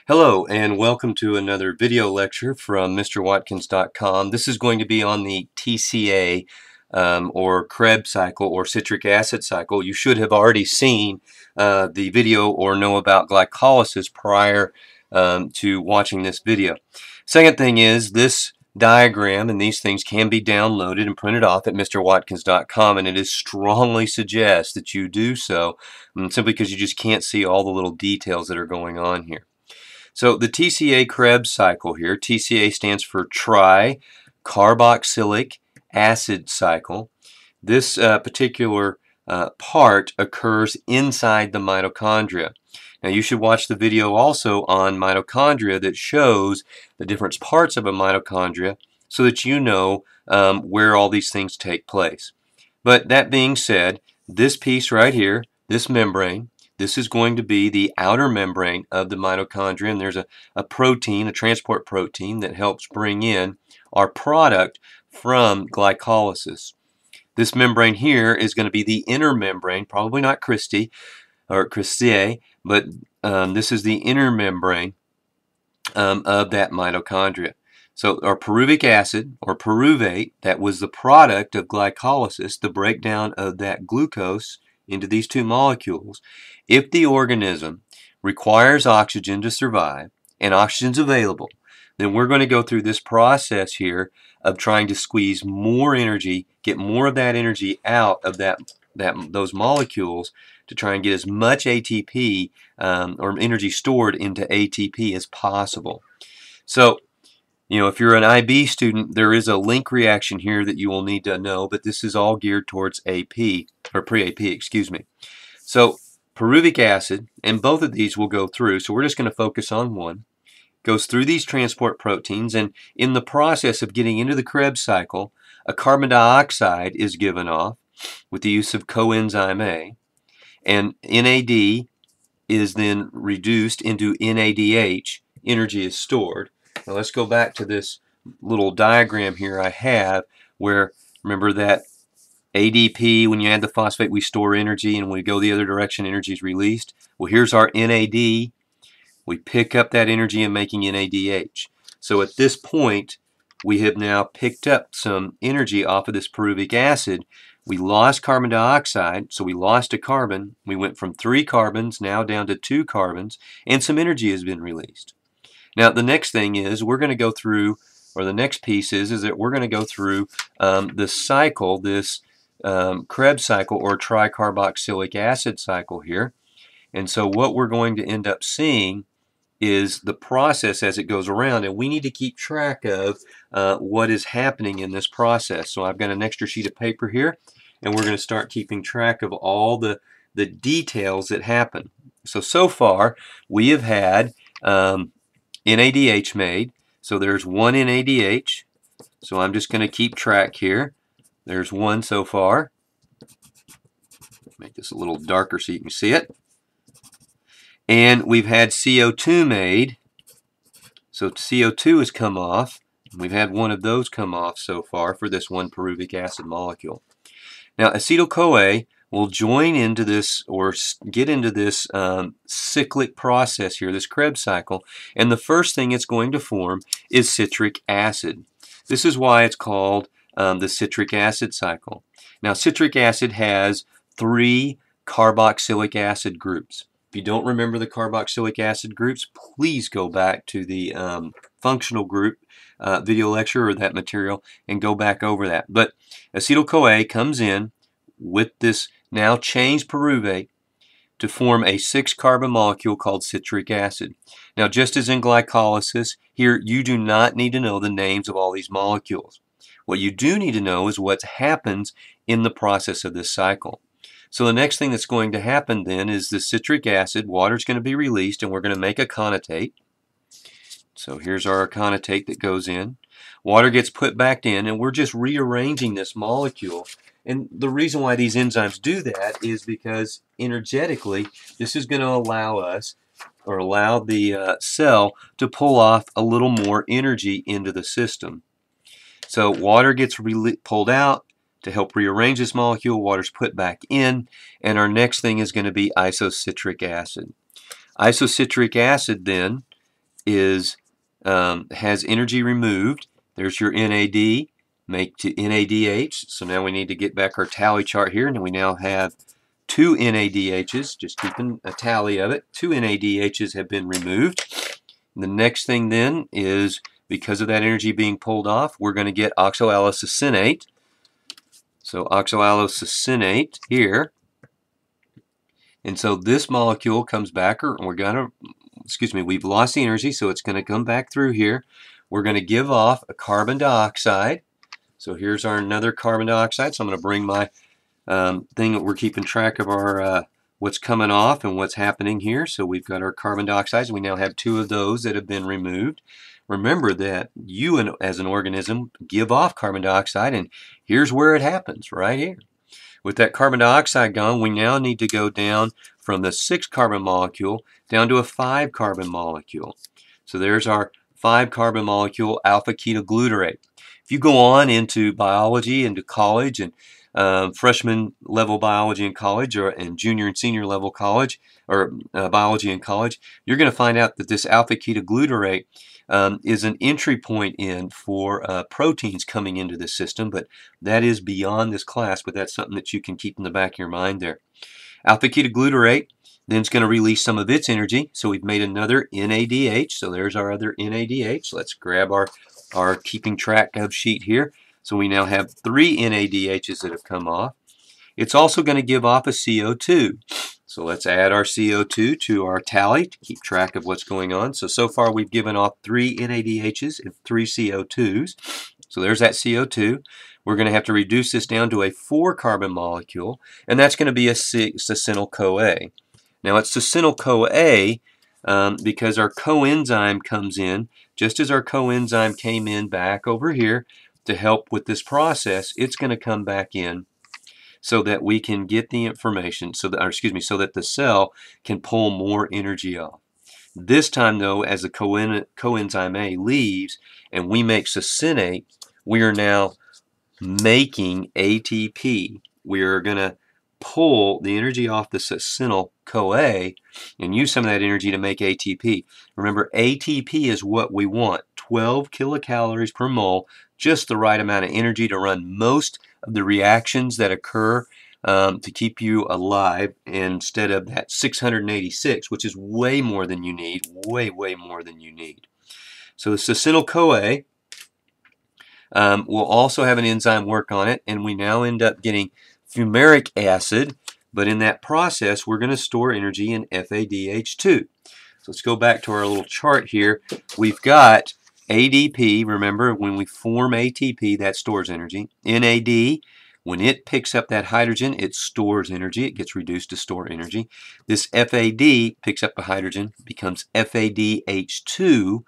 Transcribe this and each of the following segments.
Hello and welcome to another video lecture from MrWatkins.com. This is going to be on the TCA or Krebs cycle or citric acid cycle. You should have already seen the video or know about glycolysis prior to watching this video. Second thing is this diagram and these things can be downloaded and printed off at MrWatkins.com, and it is strongly suggest that you do so simply because you just can't see all the little details that are going on here. So the Tca Krebs cycle here, Tca stands for tri-carboxylic acid cycle. This particular part occurs inside the mitochondria. Now you should watch the video also on mitochondria that shows the different parts of a mitochondria so that you know where all these things take place. But that being said, this piece right here, this membrane, this is going to be the outer membrane of the mitochondria, and there's a protein, a transport protein, that helps bring in our product from glycolysis. This membrane here is going to be the inner membrane, probably not Christie or Christie, but this is the inner membrane of that mitochondria. So our pyruvic acid, or pyruvate, that was the product of glycolysis, the breakdown of that glucose into these two molecules. If the organism requires oxygen to survive and oxygen's available, then we're going to go through this process here of trying to squeeze more energy, get more of that energy out of those molecules to try and get as much ATP or energy stored into ATP as possible. So, you know, if you're an IB student, there is a link reaction here that you will need to know, but this is all geared towards AP, or pre-AP, excuse me. So, pyruvic acid, and both of these will go through, so we're just going to focus on one, goes through these transport proteins, and in the process of getting into the Krebs cycle, a carbon dioxide is given off with the use of coenzyme A, and NAD is then reduced into NADH, energy is stored. Now let's go back to this little diagram here I have where, remember that ADP, when you add the phosphate, we store energy, and when we go the other direction, energy is released. Well, here's our NAD. We pick up that energy and making NADH. So at this point, we have now picked up some energy off of this pyruvic acid. We lost carbon dioxide, so we lost a carbon. We went from 3 carbons now down to 2 carbons, and some energy has been released. Now, the next thing is we're going to go through, or the next piece is that we're going to go through the cycle, this Krebs cycle or tricarboxylic acid cycle here. And so what we're going to end up seeing is the process as it goes around, and we need to keep track of what is happening in this process. So I've got an extra sheet of paper here, and we're going to start keeping track of all the details that happen. So far, we have had NADH made. So there's 1 NADH. So I'm just going to keep track here. There's 1 so far. Make this a little darker so you can see it. And we've had CO2 made. So CO2 has come off. We've had 1 of those come off so far for this 1 pyruvic acid molecule. Now acetyl-CoA will join into this, or get into this cyclic process here, this Krebs cycle, and the first thing it's going to form is citric acid. This is why it's called the citric acid cycle. Now citric acid has 3 carboxylic acid groups. If you don't remember the carboxylic acid groups, please go back to the functional group video lecture or that material and go back over that. But acetyl-CoA comes in with this now changed pyruvate to form a 6-carbon molecule called citric acid. Now, just as in glycolysis, here you do not need to know the names of all these molecules. What you do need to know is what happens in the process of this cycle. So the next thing that's going to happen then is the citric acid, water is going to be released, and we're going to make a connotate. So here's our connotate that goes in. Water gets put back in, and we're just rearranging this molecule. And the reason why these enzymes do that is because energetically, this is going to allow us, or allow the cell to pull off a little more energy into the system. So water gets pulled out to help rearrange this molecule. Water's put back in, and our next thing is going to be isocitric acid. Isocitric acid then is has energy removed. There's your NAD, make to NADH. So now we need to get back our tally chart here, and we now have 2 NADHs, just keeping a tally of it. 2 NADHs have been removed. The next thing then is, because of that energy being pulled off, we're going to get oxoallosuccinate. So oxoallosuccinate here. And so this molecule comes back, or we're going to, excuse me, we've lost the energy, so it's going to come back through here. We're going to give off a carbon dioxide. So here's our another carbon dioxide. So I'm going to bring my thing that we're keeping track of our what's coming off and what's happening here. So we've got our carbon dioxides. We now have 2 of those that have been removed. Remember that you as an organism give off carbon dioxide, and here's where it happens, right here. With that carbon dioxide gone, we now need to go down from the 6-carbon molecule down to a 5-carbon molecule. So there's our 5-carbon molecule alpha-ketoglutarate. If you go on into biology, into college, and freshman level biology in college, and junior and senior level college, or biology in college, you're going to find out that this alpha-ketoglutarate is an entry point in for proteins coming into the system, but that is beyond this class, but that's something that you can keep in the back of your mind there. Alpha-ketoglutarate then is going to release some of its energy, so we've made another NADH, so there's our other NADH. Let's grab our keeping track of sheet here. So we now have 3 NADHs that have come off. It's also going to give off a CO2. So let's add our CO2 to our tally to keep track of what's going on. So far we've given off 3 NADHs and 3 CO2s. So there's that CO2. We're going to have to reduce this down to a 4-carbon molecule, and that's going to be a succinyl-CoA. Now it's succinyl-CoA because our coenzyme comes in, just as our coenzyme came in back over here to help with this process. It's going to come back in so that we can get the information, so that the cell can pull more energy off. This time though, as the coenzyme A leaves and we make succinate, we are now making ATP. We are going to pull the energy off the succinyl-CoA and use some of that energy to make ATP. Remember, ATP is what we want, 12 kilocalories per mole, just the right amount of energy to run most of the reactions that occur to keep you alive, instead of that 686, which is way more than you need, way more than you need. So the succinyl-CoA will also have an enzyme work on it, and we now end up getting fumaric acid, but in that process we're going to store energy in FADH2. So let's go back to our little chart here. We've got ADP, remember when we form ATP that stores energy. NAD, when it picks up that hydrogen it stores energy, it gets reduced to store energy. This FAD picks up the hydrogen, becomes FADH2.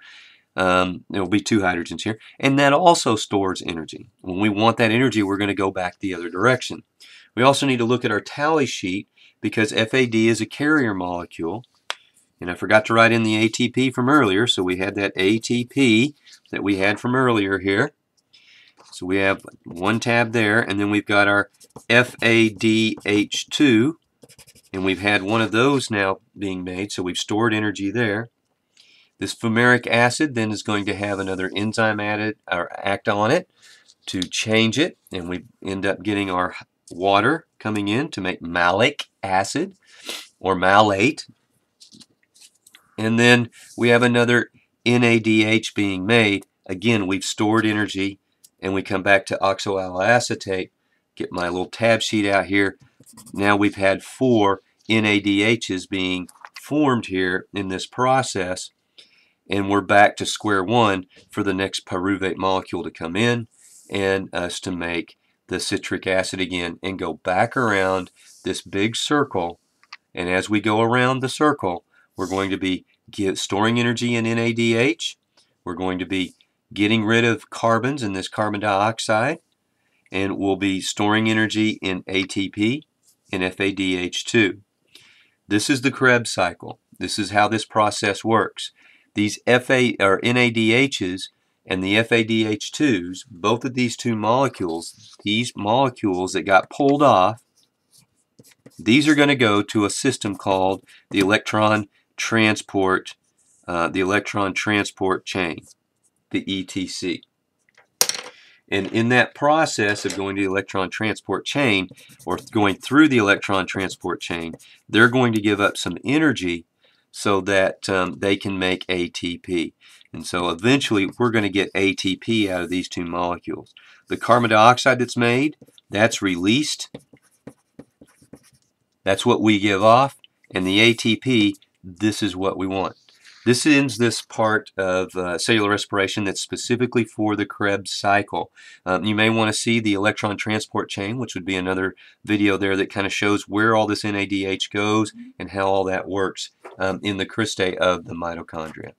There will be 2 hydrogens here, and that also stores energy. When we want that energy, we're going to go back the other direction. We also need to look at our tally sheet because FAD is a carrier molecule, and I forgot to write in the ATP from earlier, so we had that ATP that we had from earlier here. So we have 1 tab there, and then we've got our FADH2, and we've had 1 of those now being made, so we've stored energy there. This fumaric acid then is going to have another enzyme added or act on it to change it, and we end up getting our water coming in to make malic acid or malate. And then we have another NADH being made. Again, we've stored energy, and we come back to oxoalloacetate. Get my little tab sheet out here. Now we've had 4 NADHs being formed here in this process, and we're back to square one for the next pyruvate molecule to come in and us to make the citric acid again and go back around this big circle. And as we go around the circle, we're going to be storing energy in NADH. We're going to be getting rid of carbons in this carbon dioxide, and we'll be storing energy in ATP and FADH2. This is the Krebs cycle. This is how this process works. These NADHs and the FADH2s, both of these 2 molecules, these molecules that got pulled off, these are going to go to a system called the electron transport the electron transport chain, the ETC. And in that process of going to the electron transport chain, or going through the electron transport chain, they're going to give up some energy so that they can make ATP. And so eventually we're going to get ATP out of these two molecules. The carbon dioxide that's made, that's released. That's what we give off. And the ATP, this is what we want. This ends this part of cellular respiration that's specifically for the Krebs cycle. You may want to see the electron transport chain, which would be another video there that kind of shows where all this NADH goes and how all that works in the cristae of the mitochondria.